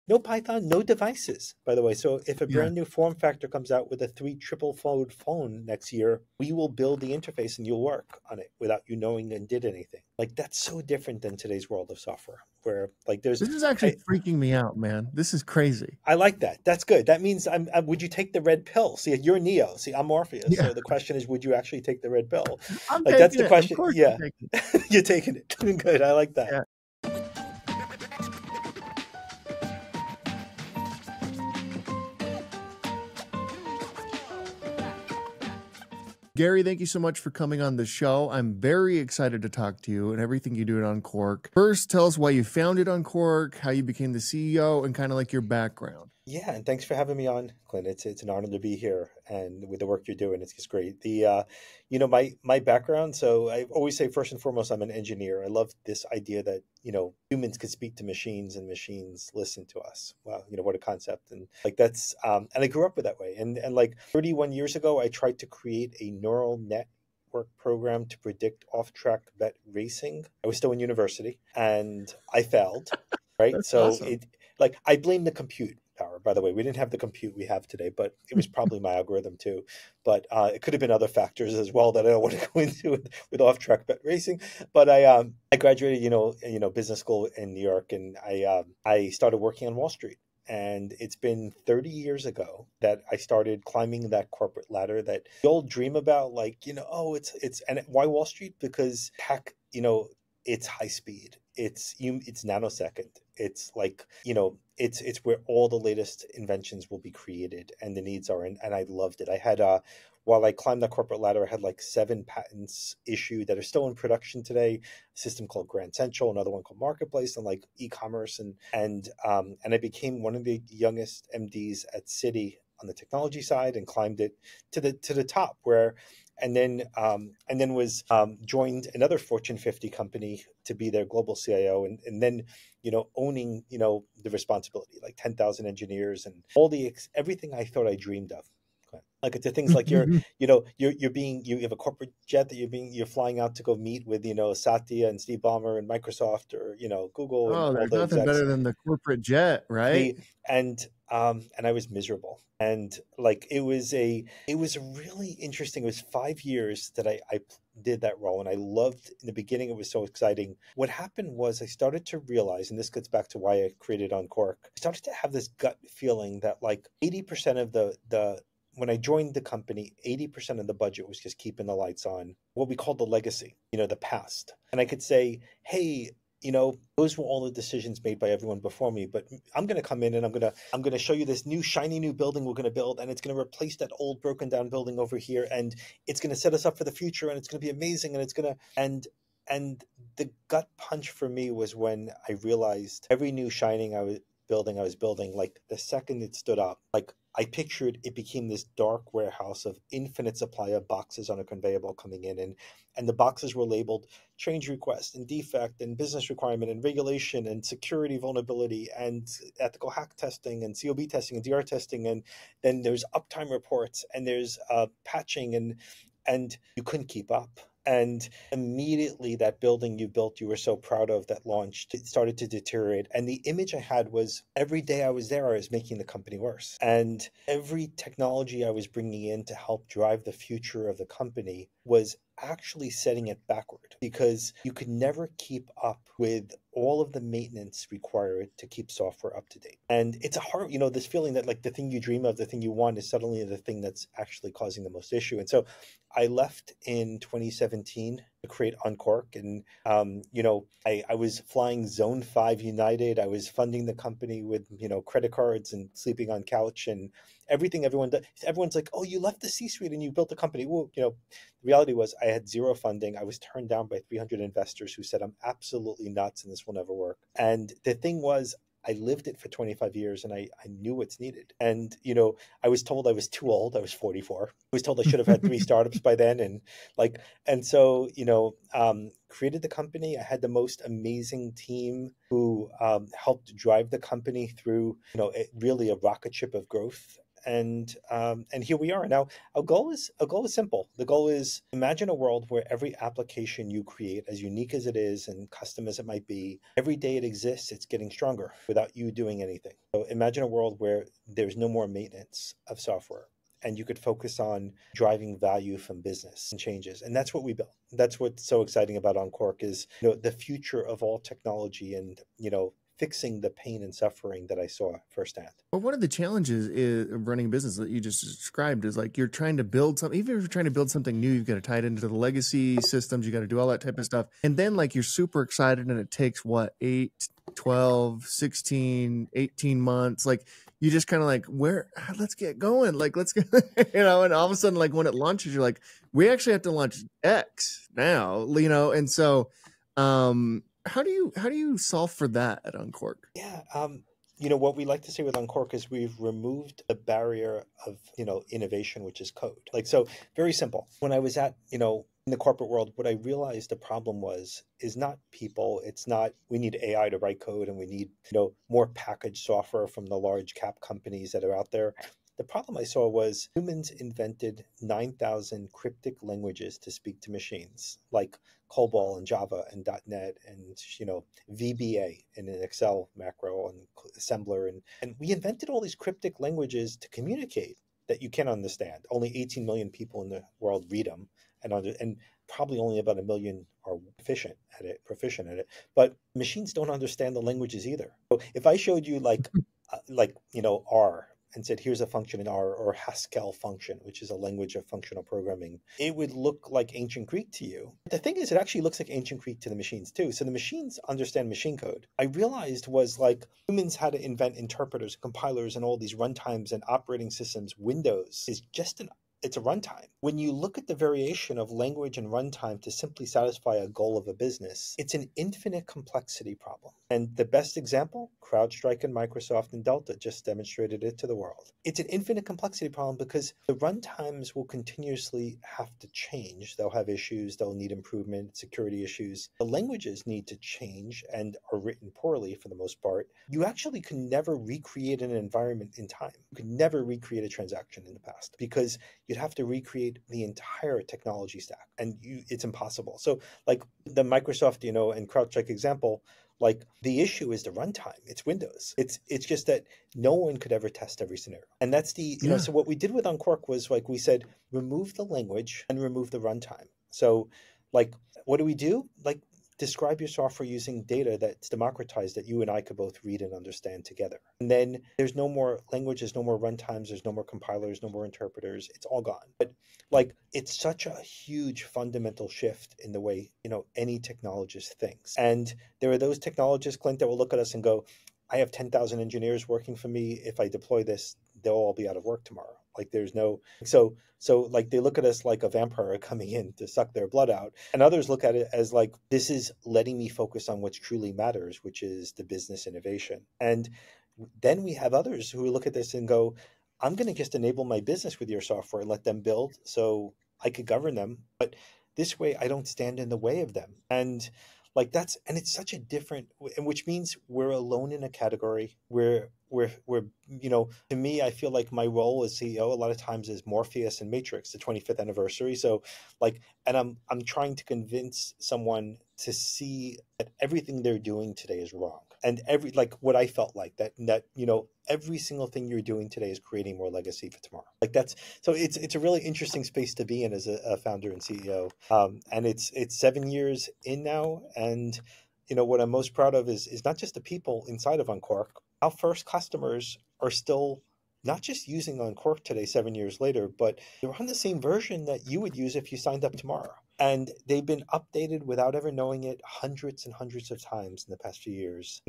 No Python, no devices, by the way. So if a Yeah. brand new form factor comes out with a 3 triple fold phone next year, we will build the interface and you'll work on it without you knowing and did anything. Like that's so different than today's world of software, where like there's, This is actually freaking me out, man. This is crazy. I like that. That's good. That means would you take the red pill? See, you're Neo. See, I'm Morpheus. Yeah, So the question is, would you actually take the red pill? I'm Like that's taking the it. Of question. course I'm Yeah, taking you're taking it. Good. I like that. it. Gary, thank you so much for coming on the show. I'm very excited to talk to you and everything you do at Uncork. First, tell us why you founded Uncork, how you became the CEO, and kind of like your background. Yeah, and thanks for having me on, Clint. It's an honor to be here, and with the work you're doing, it's just great. My background. So I always say first and foremost, I'm an engineer. I love this idea that humans could speak to machines and machines listen to us. Wow, what a concept! And like that's and I grew up with that way. And like 31 years ago, I tried to create a neural network program to predict off-track vet racing. I was still in university, and I failed. Right, That's so awesome. I blame the compute power. By the way, we didn't have the compute we have today, but it was probably my algorithm too. But it could have been other factors as well that I don't want to go into with off-track bet racing. But I graduated, business school in New York, and I started working on Wall Street. And it's been 30 years ago that I started climbing that corporate ladder that we all dream about, like, and why Wall Street? Because tech, it's high speed. It's nanosecond. It's like, it's where all the latest inventions will be created and the needs are. And I loved it. I had, while I climbed that corporate ladder, I had like 7 patents issued that are still in production today. A system called Grand Central, another one called Marketplace, and like e-commerce. And I became one of the youngest MDs at Citi on the technology side and climbed it to the top where and then was joined another Fortune 50 company to be their global CIO, and then owning the responsibility, like 10,000 engineers and all everything I thought I dreamed of. Like it's the things like you have a corporate jet that you're flying out to go meet with Satya and Steve Ballmer and Microsoft or Google and Oh, all there's the nothing execs. better than the corporate jet, right? The and I was miserable, and like it was really interesting. It was 5 years that I did that role, and I loved. In the beginning, it was so exciting. What happened was I started to realize, and this gets back to why I created Uncork. I started to have this gut feeling that like 80% of the when I joined the company, 80% of the budget was just keeping the lights on, what we call the legacy, the past. And I could say, hey, those were all the decisions made by everyone before me, but I'm going to come in and I'm going to show you this new shiny new building we're going to build, and it's going to replace that old broken down building over here, and it's going to set us up for the future, and it's going to be amazing, and it's going to and the gut punch for me was when I realized every new shining I was building, like the second it stood up, like I pictured it became this dark warehouse of infinite supply of boxes on a conveyor belt coming in, and the boxes were labeled change request and defect and business requirement and regulation and security vulnerability and ethical hack testing and COB testing and DR testing, and then there's uptime reports and there's patching, and you couldn't keep up. And immediately that building you built, you were so proud of, that launched, it started to deteriorate. And the image I had was every day I was there, I was making the company worse. And every technology I was bringing in to help drive the future of the company was actually setting it backward, because you could never keep up with all of the maintenance required to keep software up to date. And it's a hard, this feeling that like the thing you dream of, the thing you want, is suddenly the thing that's actually causing the most issue. And so I left in 2017 to create Uncork. And, I was flying Zone 5 United. I was funding the company with, credit cards and sleeping on couch and everything everyone does. Everyone's like, oh, you left the C-suite and you built a company. Well, the reality was I had zero funding. I was turned down by 300 investors who said, I'm absolutely nuts and this will never work. And the thing was, I lived it for 25 years and I knew what's needed. And, I was told I was too old. I was 44. I was told I should have had 3 startups by then. And so, created the company. I had the most amazing team who helped drive the company through, really a rocket ship of growth. and here we are now. Our goal is simple. The goal is, imagine a world where every application you create, as unique as it is and custom as it might be, every day it exists, it's getting stronger without you doing anything. So imagine a world where there's no more maintenance of software, and you could focus on driving value from business and changes. And that's what we built. That's what's so exciting about Uncork is, the future of all technology, and fixing the pain and suffering that I saw firsthand. But one of the challenges of running a business that you just described is like, you're trying to build something. Even if you're trying to build something new, you've got to tie it into the legacy systems. You got to do all that type of stuff. And then like, you're super excited and it takes what, 8, 12, 16, 18 months. Like, you just kind of like, let's get going. Like, let's go, and all of a sudden, like when it launches, you're like, we actually have to launch X now, and so, how do you solve for that at Uncork? Yeah. What we like to say with Uncork is we've removed the barrier of, innovation, which is code. Like, so very simple. When I was at, in the corporate world, what I realized the problem is not people. It's not, we need AI to write code and we need, more packaged software from the large cap companies that are out there. The problem I saw was humans invented 9,000 cryptic languages to speak to machines, like COBOL and Java and .NET and, VBA in an Excel macro and assembler. And we invented all these cryptic languages to communicate that you can't understand. Only 18 million people in the world read them, and probably only about 1 million are proficient at it. But machines don't understand the languages either. So if I showed you R, and said, here's a function in R, or Haskell function, which is a language of functional programming, it would look like ancient Greek to you. The thing is, it actually looks like ancient Greek to the machines too. So the machines understand machine code. I realized was like humans had to invent interpreters, compilers, and all these runtimes and operating systems. Windows is just it's a runtime. When you look at the variation of language and runtime to simply satisfy a goal of a business, it's an infinite complexity problem. And the best example, CrowdStrike and Microsoft and Delta just demonstrated it to the world. It's an infinite complexity problem because the runtimes will continuously have to change. They'll have issues, they'll need improvement, security issues. The languages need to change and are written poorly for the most part. You actually can never recreate an environment in time. You could never recreate a transaction in the past because you'd have to recreate the entire technology stack, and it's impossible. So like the Microsoft, and CrowdStrike example, like the issue is the runtime. It's Windows. It's just that no one could ever test every scenario. And that's so what we did with Uncork was like, we said, remove the language and remove the runtime. So like, what do we do? Like, describe your software using data that's democratized, that you and I could both read and understand together. And then there's no more languages, no more runtimes, there's no more compilers, no more interpreters. It's all gone. But like, it's such a huge fundamental shift in the way, any technologist thinks. And there are those technologists, Clint, that will look at us and go, I have 10,000 engineers working for me. If I deploy this, they'll all be out of work tomorrow. Like there's no, so like they look at us like a vampire coming in to suck their blood out. And others look at it as like, this is letting me focus on what truly matters, which is the business innovation. And then we have others who look at this and go, I'm going to just enable my business with your software and let them build so I could govern them. But this way I don't stand in the way of them. And like and it's such a different, and which means we're alone in a category where to me, I feel like my role as CEO a lot of times is Morpheus and Matrix, the 25th anniversary. So like, and I'm trying to convince someone to see that everything they're doing today is wrong. And what I felt like that every single thing you're doing today is creating more legacy for tomorrow. Like so it's a really interesting space to be in as a founder and CEO. And it's 7 years in now. And, what I'm most proud of is not just the people inside of Uncork. Our first customers are still not just using Uncork today, 7 years later, but they're on the same version that you would use if you signed up tomorrow. And they've been updated without ever knowing it hundreds and hundreds of times in the past few years,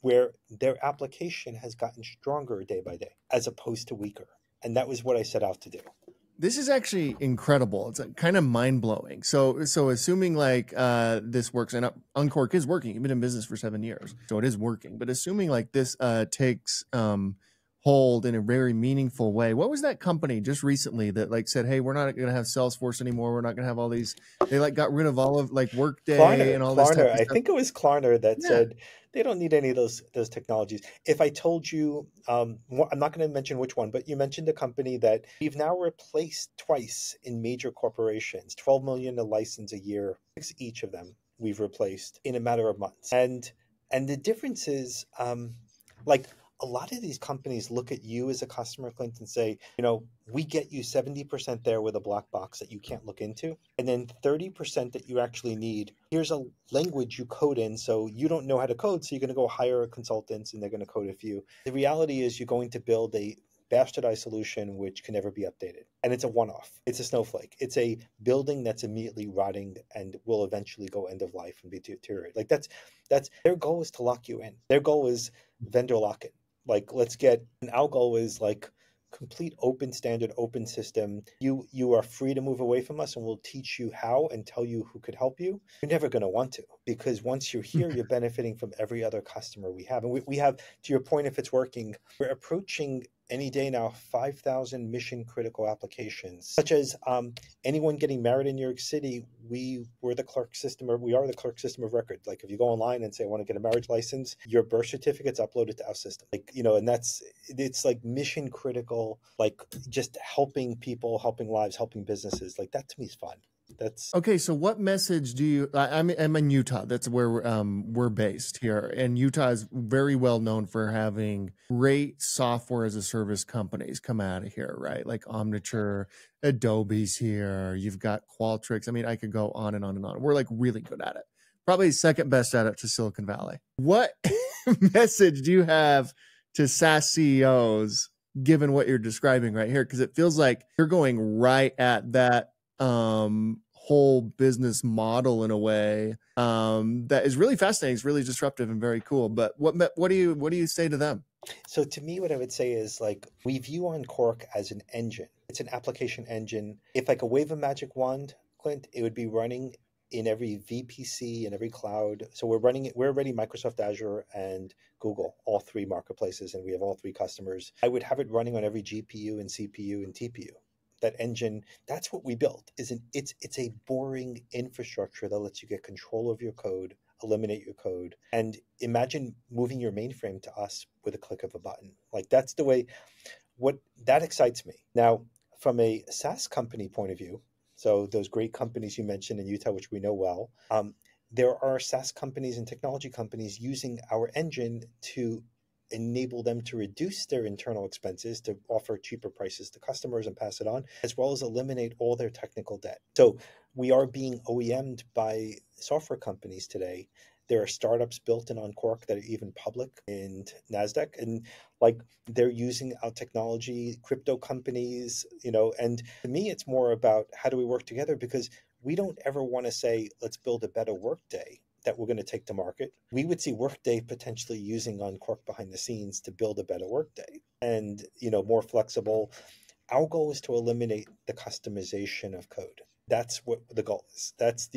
where their application has gotten stronger day by day as opposed to weaker. And that was what I set out to do. This is actually incredible. It's kind of mind blowing. So assuming like this works, and Uncork is working. You've been in business for 7 years, so it is working. But assuming like this takes hold in a very meaningful way. What was that company just recently that like said, hey, we're not going to have Salesforce anymore. We're not going to have all these, they like got rid of all of like Workday and all this type Klarna. of I stuff. think it was Klarna that Yeah. said they don't need any of those technologies. If I told you, I'm not going to mention which one, but you mentioned a company that we've now replaced twice in major corporations, 12 million a license a year, six each of them we've replaced in a matter of months. And the difference is, like a lot of these companies look at you as a customer, Clint, and say, we get you 70% there with a black box that you can't look into. And then 30% that you actually need, here's a language you code in. So you don't know how to code. So you're going to go hire consultants and they're going to code it for you. The reality is you're going to build a bastardized solution which can never be updated. And it's a one-off. It's a snowflake. It's a building that's immediately rotting and will eventually go end of life and be deteriorated. Like that's their goal is to lock you in. Their goal is vendor lock-in. Like let's get, and our goal is like complete open standard, open system. You are free to move away from us and we'll teach you how and tell you who could help you. You're never going to want to, because once you're here, you're benefiting from every other customer we have. And we have, to your point, if it's working, we're approaching any day now 5,000 mission critical applications, such as anyone getting married in New York City. We are the clerk system of record. Like if you go online and say I want to get a marriage license, your birth certificate's uploaded to our system. Like and it's like mission critical, like just helping people, helping lives, helping businesses. Like that to me is fun. That's Okay, so what message do you? I'm in Utah. That's where we're based here, and Utah is very well known for having great software as a service companies come out of here, right? Like Omniture, Adobe's here. You've got Qualtrics. I mean, I could go on and on and on. We're like really good at it. Probably second best at it to Silicon Valley. What message do you have to SaaS CEOs, given what you're describing right here? Because it feels like you're going right at that whole business model in a way that is really fascinating. It's really disruptive and very cool. But what do you say to them? So to me, what I would say is like we view Uncork as an engine. It's an application engine. If I could wave a magic wand, Clint, it would be running in every VPC and every cloud. So we're already Microsoft Azure and Google, all three marketplaces, and we have all three customers. I would have it running on every GPU and CPU and TPU. That engine, that's what we built. It's a boring infrastructure that lets you get control of your code, eliminate your code, and imagine moving your mainframe to us with a click of a button. Like that's the way. What that excites me. Now, from a SaaS company point of view, so those great companies you mentioned in Utah, which we know well, there are SaaS companies and technology companies using our engine to enable them to reduce their internal expenses, to offer cheaper prices to customers and pass it on, as well as eliminate all their technical debt. So we are being OEM'd by software companies today. There are startups built in Uncork that are even public in NASDAQ, and like they're using our technology, crypto companies, and to me, it's more about how do we work together, because we don't ever want to say, let's build a better Workday that we're going to take to market. We would see Workday potentially using Uncork behind the scenes to build a better Workday and, more flexible. Our goal is to eliminate the customization of code. That's what the goal is. That's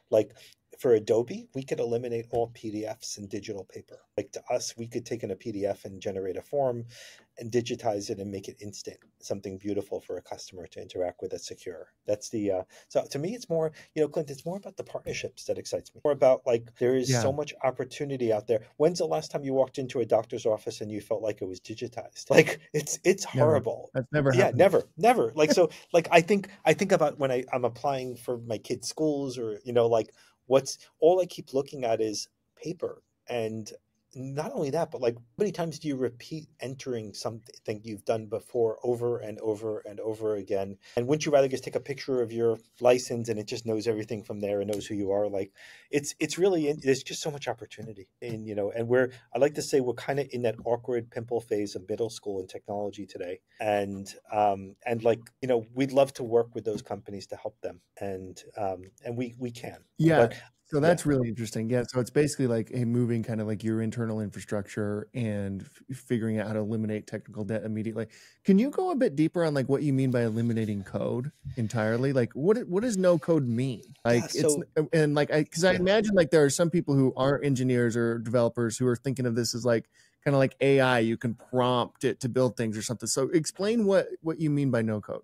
like for Adobe, we could eliminate all PDFs and digital paper. Like to us, we could take in a PDF and generate a form and digitize it and make it instant, something beautiful for a customer to interact with that's secure. That's so to me, it's more, Clint, it's more about the partnerships that excites me. More about like, there is so much opportunity out there. When's the last time you walked into a doctor's office and you felt like it was digitized? Like it's horrible. That's never Yeah, happened. never. Like, so like, I think about when I'm applying for my kids' schools or, like what's all I keep looking at is paper. And not only that, but like how many times do you repeat entering something you've done before over and over and over again? And wouldn't you rather just take a picture of your license and it just knows everything from there and knows who you are? Like it's really, there's just so much opportunity. And, and I like to say we're kind of in that awkward pimple phase of middle school in technology today. And like, we'd love to work with those companies to help them. And we can. Yeah. But So Yeah. that's really interesting. Yeah. So it's basically like moving kind of like your internal infrastructure and figuring out how to eliminate technical debt immediately. Can you go a bit deeper on like what you mean by eliminating code entirely? Like what does no code mean? Yeah. Like it's, So and like, cause I yeah. imagine like there are some people who aren't engineers or developers who are thinking of this as like kind of like AI, you can prompt it to build things or something. So explain what you mean by no code.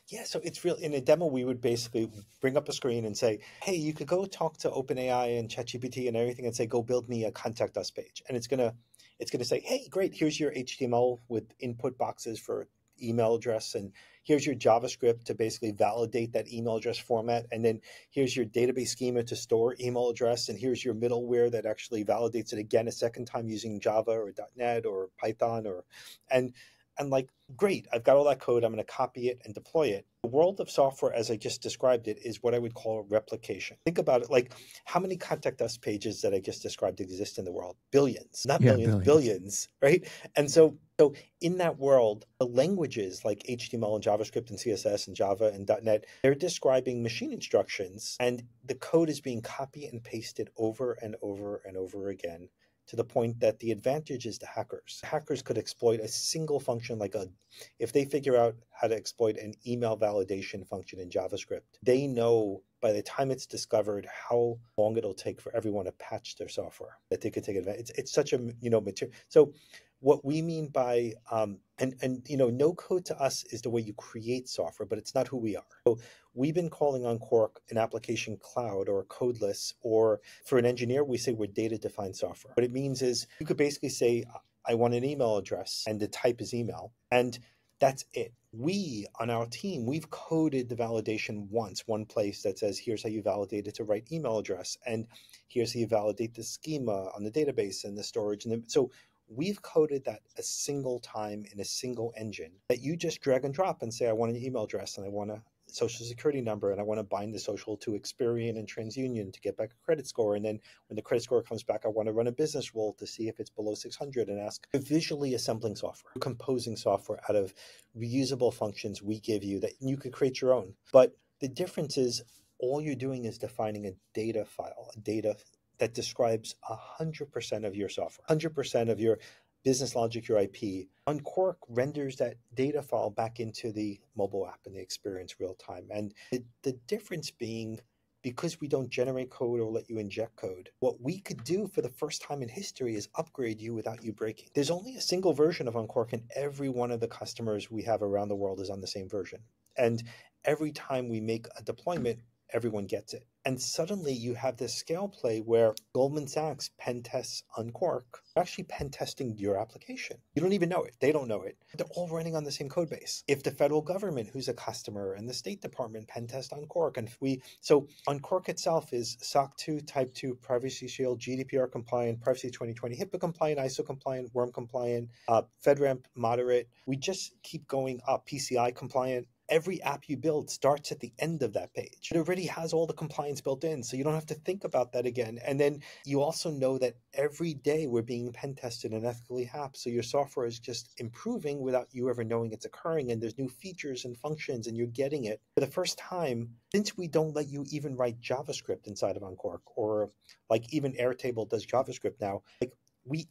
Yeah, so it's real. In a demo, we would basically bring up a screen and say, "Hey, you could go talk to OpenAI and ChatGPT and everything, and say, go build me a contact us page." And it's gonna say, "Hey, great, here's your HTML with input boxes for email address, and here's your JavaScript to basically validate that email address format, and then here's your database schema to store email address, and here's your middleware that actually validates it again a second time using Java or .NET or Python or," and like, great, I've got all that code. I'm going to copy it and deploy it. The world of software, as I just described it, is what I would call replication. Think about it like how many contact us pages that I just described exist in the world? Billions, not Yeah, millions, billions. billions, right? And so in that world, the languages like HTML and JavaScript and CSS and Java and .NET, they're describing machine instructions, and the code is being copied and pasted over and over and over again, to the point that the advantage is to hackers. Hackers could exploit a single function if they figure out how to exploit an email validation function in JavaScript, they know by the time it's discovered how long it'll take for everyone to patch their software, that they could take advantage. It's such a, material. So what we mean by, and no code to us is the way you create software, but it's not who we are. So we've been calling Unqork an application cloud or codeless, or for an engineer, we say we're data-defined software. What it means is you could basically say, I want an email address, and the type is email, and that's it. We, on our team, we've coded the validation once, one place that says, here's how you validate it to right email address, and here's how you validate the schema on the database and the storage. So we've coded that a single time in a single engine that you just drag and drop and say, I want an email address and I want a social security number, and I want to bind the social to Experian and TransUnion to get back a credit score. And then when the credit score comes back, I want to run a business rule to see if it's below 600 and ask. Visually assembling software, composing software out of reusable functions we give you that you could create your own. But the difference is all you're doing is defining a data file, a data that describes 100% of your software, 100% of your business logic, your IP. Uncork renders that data file back into the mobile app and the experience real time. And the difference being, because we don't generate code or let you inject code, what we could do for the first time in history is upgrade you without you breaking. There's only a single version of Uncork, and every one of the customers we have around the world is on the same version. And every time we make a deployment, everyone gets it. And suddenly you have this scale play where Goldman Sachs pen tests Uncork. They're actually pen testing your application. You don't even know it. They don't know it. They're all running on the same code base. If the federal government, who's a customer, and the State Department pen test Uncork, so Uncork itself is SOC 2, Type 2, Privacy Shield, GDPR compliant, Privacy 2020, HIPAA compliant, ISO compliant, WORM compliant, FedRAMP moderate. We just keep going up, PCI compliant. Every app you build starts at the end of that page. It already has all the compliance built in, so you don't have to think about that again. And then you also know that every day we're being pen tested and ethically hacked, so your software is just improving without you ever knowing it's occurring, and there's new features and functions, and you're getting it. For the first time, since we don't let you even write JavaScript inside of Uncork, or like even Airtable does JavaScript now, like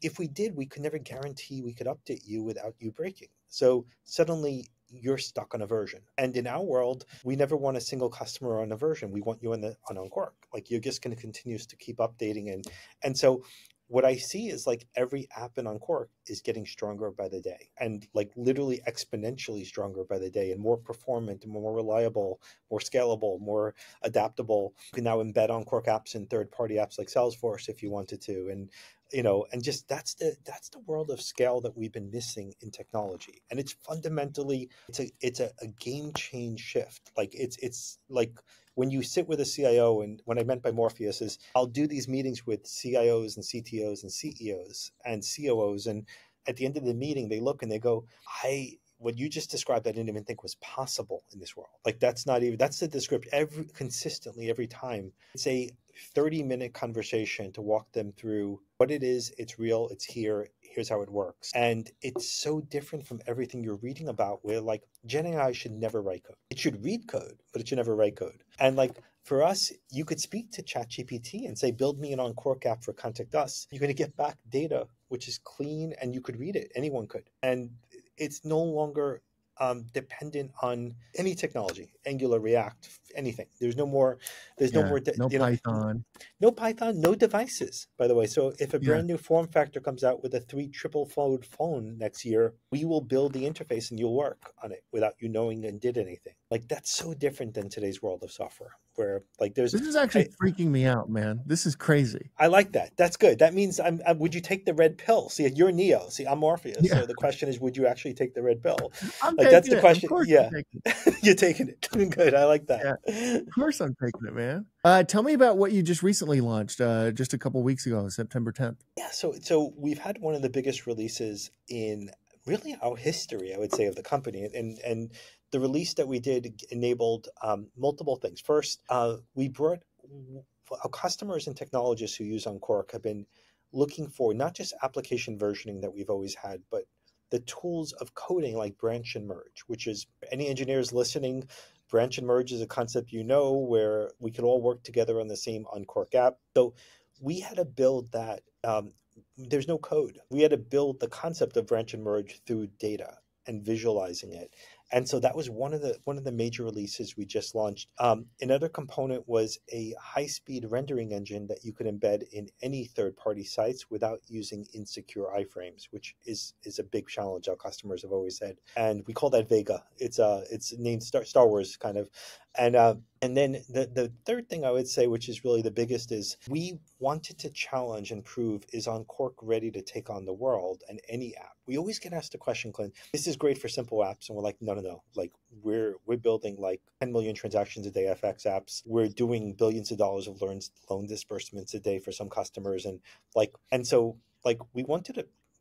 if we did, we could never guarantee we could update you without you breaking. So suddenly you're stuck on a version. And in our world, we never want a single customer on a version. We want you on Uncork. Like you're just going to continue to keep updating. And so what I see is like every app in Uncork is getting stronger by the day, and like literally exponentially stronger by the day, and more performant, more reliable, more scalable, more adaptable. You can now embed Uncork apps in third-party apps like Salesforce if you wanted to. And just that's the world of scale that we've been missing in technology. And it's fundamentally it's a game change shift. Like it's like when you sit with a CIO, and what I meant by Morpheus is I'll do these meetings with CIOs and CTOs and CEOs and COOs, and at the end of the meeting they look and they go, what you just described, I didn't even think was possible in this world. Like that's the description consistently every time. It's a 30-minute conversation to walk them through what it is. It's real. It's here. Here's how it works. And it's so different from everything you're reading about, where like Gen AI should never write code. It should read code, but it should never write code. And like for us, you could speak to ChatGPT and say, build me an Uncork app for Contact Us. You're going to get back data, which is clean, and you could read it. Anyone could. And it's no longer dependent on any technology, Angular, React, anything. There's no Yeah. more, No Python. no Python, no devices, by the way. So if a Yeah. brand new form factor comes out with a 3 triple fold phone next year, we will build the interface and you'll work on it without you knowing and did anything. Like, that's so different than today's world of software, where like This is actually freaking me out, man. This is crazy. I like that. That's good. That means would you take the red pill? See, you're Neo. See, I'm Morpheus. Yeah. So the question is, would you actually take the red pill? I'm Like, that's taking the it. Of question. course I'm Yeah. taking it. You're taking it. Good. I like that. Yeah. Of course I'm taking it, man. Tell me about what you just recently launched just a couple weeks ago, September 10th. Yeah. So we've had one of the biggest releases in really our history, I would say, of the company. And the release that we did enabled multiple things. First, we brought our customers and technologists who use Uncork have been looking for not just application versioning that we've always had, but the tools of coding like branch and merge, which is, any engineers listening, branch and merge is a concept, where we can all work together on the same Uncork app. So we had to build that. There's no code. We had to build the concept of branch and merge through data and visualizing it. And so that was one of the major releases we just launched. Another component was a high-speed rendering engine that you could embed in any third-party sites without using insecure iframes, which is a big challenge our customers have always said. And we call that Vega. It's named Star Wars kind of. And then the third thing I would say, which is really the biggest, is we wanted to challenge and prove, is Uncork ready to take on the world and any app? We always get asked the question, Clint, this is great for simple apps. And we're like, no. Like, we're building like 10 million transactions a day FX apps. We're doing billions of dollars of loan disbursements a day for some customers. And so we wanted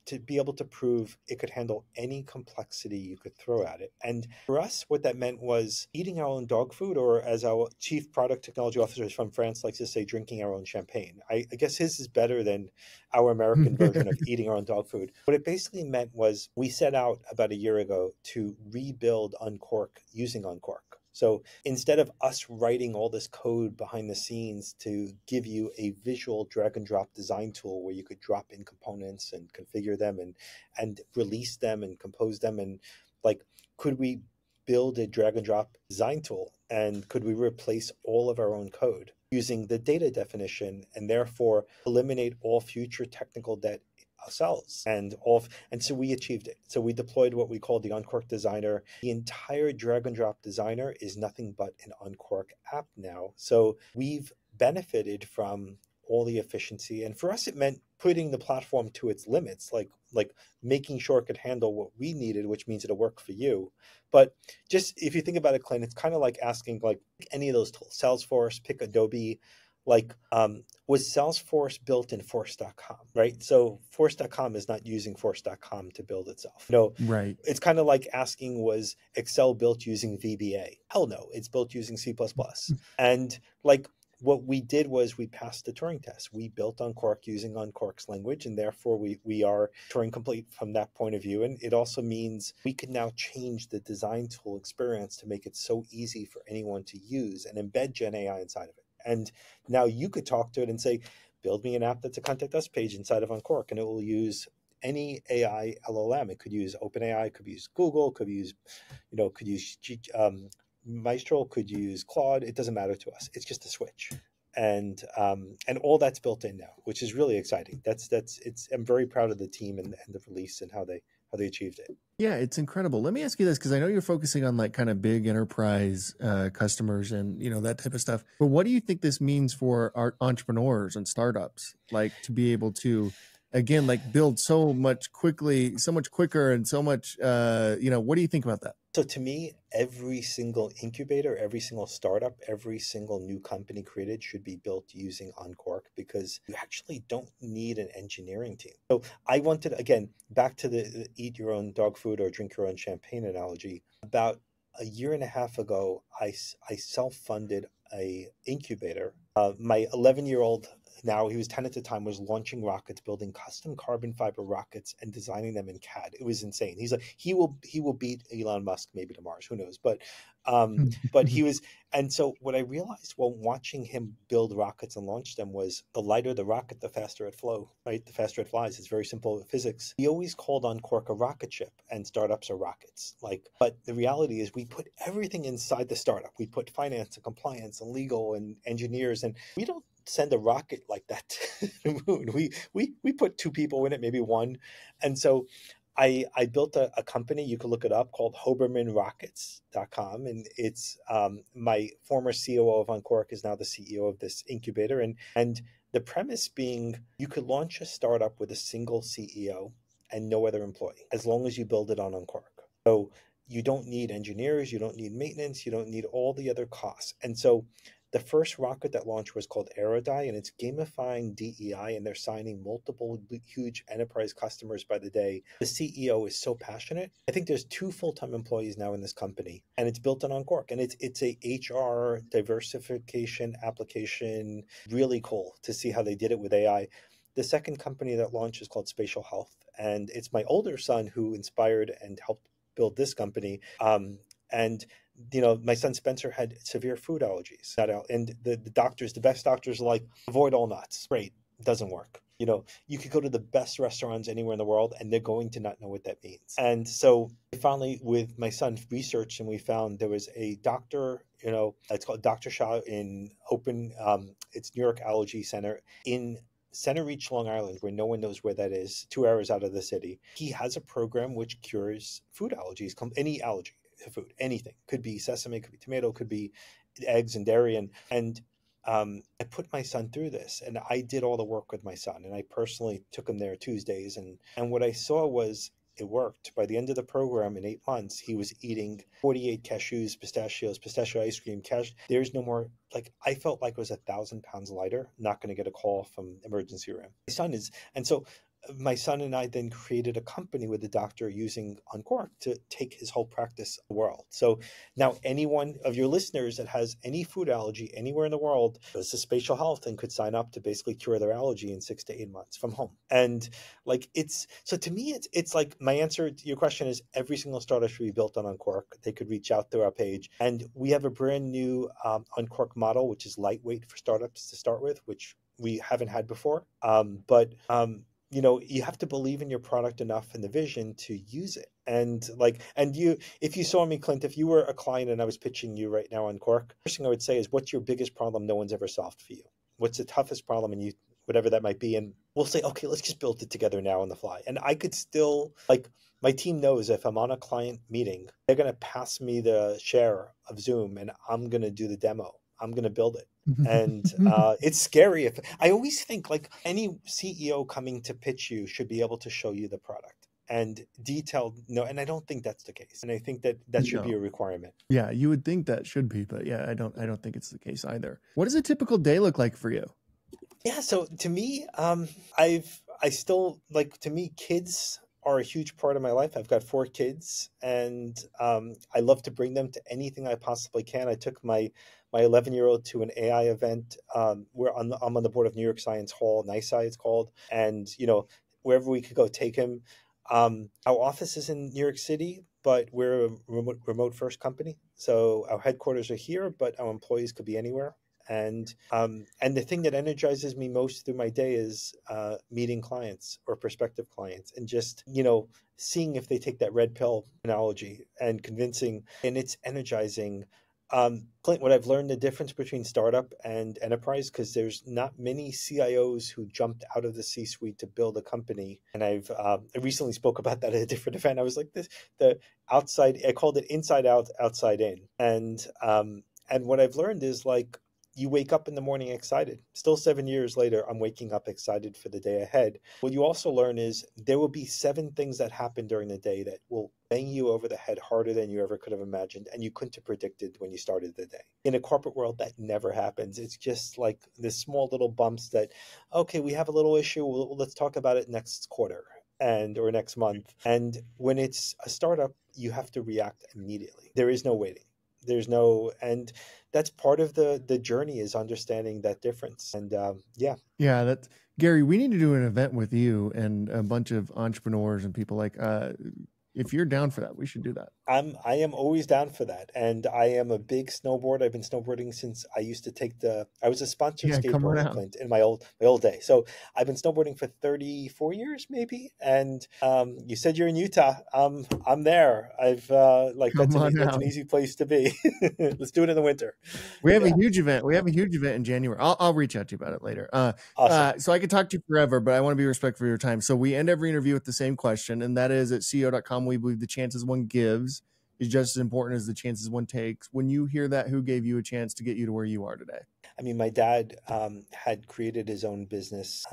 to be able to prove it could handle any complexity you could throw at it. And for us, what that meant was eating our own dog food, or as our chief product technology officer from France likes to say, drinking our own champagne. I guess his is better than our American version of eating our own dog food. What it basically meant was we set out about a year ago to rebuild Uncork using Uncork. So instead of us writing all this code behind the scenes to give you a visual drag and drop design tool where you could drop in components and configure them and release them and compose them, and could we build a drag and drop design tool, and could we replace all of our own code using the data definition and therefore eliminate all future technical debt ourselves? And so we achieved it. So we deployed what we call the Uncork Designer. The entire drag and drop designer is nothing but an Uncork app now. So we've benefited from all the efficiency. And for us, it meant putting the platform to its limits, like making sure it could handle what we needed, which means it'll work for you. But just if you think about it, Clint, it's kind of like asking any of those tools, Salesforce, pick Adobe, was Salesforce built in Force.com, right? So Force.com is not using Force.com to build itself. No, right. It's kind of like asking, was Excel built using VBA? Hell no, it's built using C++. And what we did was we passed the Turing test. We built Uncork using Uncork's language, and therefore we are Turing complete from that point of view. And it also means we can now change the design tool experience to make it so easy for anyone to use and embed Gen AI inside of it. And now you could talk to it and say, build me an app that's a Contact Us page inside of Uncork, and it will use any AI LLM. It could use OpenAI, could use Google, could use Maestro, could use Claude. It doesn't matter to us. It's just a switch, and all that's built in now, which is really exciting. I'm very proud of the team and the release and how they achieved it. Yeah, it's incredible. Let me ask you this, because I know you're focusing on kind of big enterprise customers and that type of stuff. But what do you think this means for our entrepreneurs and startups, to be able to, again, build so much quicker and so much, what do you think about that? So to me, every single incubator, every single startup, every single new company created should be built using Uncork, because you actually don't need an engineering team. So I wanted, again, back to the eat your own dog food or drink your own champagne analogy. About a year and a half ago, I self-funded a incubator. My 11-year-old now, he was 10 at the time, was launching rockets, building custom carbon fiber rockets and designing them in CAD. It was insane. He's like, he will beat Elon Musk maybe to Mars, who knows? But he was, and so what I realized while watching him build rockets and launch them was the lighter the rocket, the faster it flew, right? The faster it flies. It's very simple physics. We always called Uncork a rocket ship, and startups are rockets. Like, but the reality is we put everything inside the startup. We put finance and compliance and legal and engineers, and we don't send a rocket like that to the moon. We put two people in it, maybe one. And so I built a company, you can look it up, called HobermanRockets.com. And it's my former COO of Uncork is now the CEO of this incubator. And the premise being you could launch a startup with a single CEO and no other employee, as long as you build it on Uncork. So you don't need engineers, you don't need maintenance, you don't need all the other costs. And so the first rocket that launched was called Aerodie, and it's gamifying DEI, and they're signing multiple huge enterprise customers by the day. The CEO is so passionate. I think there's 2 full-time employees now in this company, and it's built on Uncork, and it's a HR diversification application. Really cool to see how they did it with AI. The second company that launched is called Spatial Health, and it's my older son who inspired and helped build this company. And my son Spencer had severe food allergies, and the doctors, the best doctors, are like, avoid all nuts. Great, doesn't work. You could go to the best restaurants anywhere in the world, and they're going to not know what that means. And so finally, with my son, researched, and we found there was a doctor, it's called Dr. Shah in it's New York Allergy Center in Center Reach, Long Island, where no one knows where that is, 2 hours out of the city. He has a program which cures food allergies, any allergy to food, anything. Could be sesame, could be tomato, could be eggs and dairy. And I put my son through this, and I did all the work with my son, and I personally took him there Tuesdays. And what I saw was it worked. By the end of the program, in 8 months, he was eating 48 cashews, pistachios, pistachio ice cream, There's no more, I felt like it was 1,000 pounds lighter, not going to get a call from emergency room. And so my son and I then created a company with the doctor using Uncork to take his whole practice to the world. So now anyone of your listeners that has any food allergy anywhere in the world goes to Spatial Health and could sign up to basically cure their allergy in 6 to 8 months from home. And so to me, it's like, my answer to your question is every single startup should be built on Uncork. They could reach out through our page. And we have a brand new Uncork model, which is lightweight for startups to start with, which we haven't had before. You have to believe in your product enough and the vision to use it. If you saw me, Clint, if you were a client and I was pitching you right now on Cork, first thing I would say is, what's your biggest problem no one's ever solved for you? What's the toughest problem, and whatever that might be. And we'll say, okay, let's just build it together now on the fly. And I could still, my team knows if I'm on a client meeting, they're going to pass me the share of Zoom and I'm going to do the demo. I'm going to build it. And it's scary. I always think any CEO coming to pitch you should be able to show you the product and detailed. No, and I don't think that's the case. And I think that should be a requirement. Yeah, you would think that should be, but yeah, I don't think it's the case either. What does a typical day look like for you? Yeah, so to me, to me, kids are a huge part of my life. I've got 4 kids, and I love to bring them to anything I possibly can. I took my 11-year-old to an AI event where I'm on the board of New York Science Hall, NISI it's called, and wherever we could go, take him. Our office is in New York City, but we're a remote first company, so our headquarters are here, but our employees could be anywhere. And the thing that energizes me most through my day is meeting clients or prospective clients, and just seeing if they take that red pill analogy and convincing, and it's energizing. Clint, what I've learned the difference between startup and enterprise, because there's not many CIOs who jumped out of the C-suite to build a company. And I recently spoke about that at a different event. I was like, the outside, I called it inside out, outside in. And what I've learned is you wake up in the morning excited. Still 7 years later, I'm waking up excited for the day ahead. What you also learn is there will be 7 things that happen during the day that will bang you over the head harder than you ever could have imagined, and you couldn't have predicted when you started the day. In a corporate world, that never happens. It's just like this small little bumps that, okay, we have a little issue. Let's talk about it next quarter or next month. And when it's a startup, you have to react immediately. There is no waiting. There's no, and that's part of the journey, is understanding that difference. And yeah. Yeah, that's Gary. We need to do an event with you and a bunch of entrepreneurs and people like. If you're down for that, we should do that. I am always down for that. And I am a big snowboarder. I've been snowboarding since I used to take I was a sponsored Yeah, come on skateboarder, out. Clint, in my old day. So I've been snowboarding for 34 years maybe. And you said you're in Utah. I'm there. I've like Come on that's out. an easy place to be. Let's do it in the winter. We have a Yeah. huge event. We have a huge event in January. I'll reach out to you about it later. Awesome. So I could talk to you forever, but I want to be respectful of your time. So we end every interview with the same question, and that is, at CEO.com, we believe the chances one gives is just as important as the chances one takes. When you hear that, who gave you a chance to get you to where you are today? I mean, my dad had created his own business,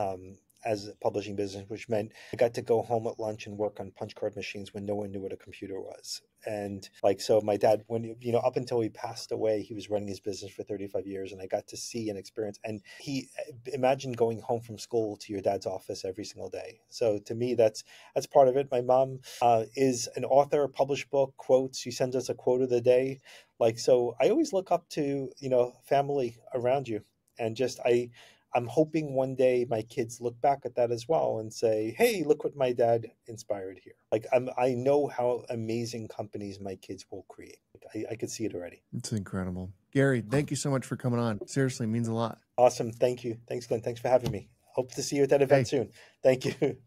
as a publishing business, which meant I got to go home at lunch and work on punch card machines when no one knew what a computer was. And like, so my dad, when, up until he passed away, he was running his business for 35 years, and I got to see and experience. And imagine going home from school to your dad's office every single day. So to me, that's part of it. My mom is an author, published book, quotes. She sends us a quote of the day. Like, so I always look up to, family around you, and I'm hoping one day my kids look back at that as well and say, "Hey, look what my dad inspired here." Like, I know how amazing companies my kids will create. I could see it already. It's incredible. Gary, thank you so much for coming on. Seriously, it means a lot. Awesome. Thank you. Thanks, Glenn. Thanks for having me. Hope to see you at that Hey, event soon. Thank you.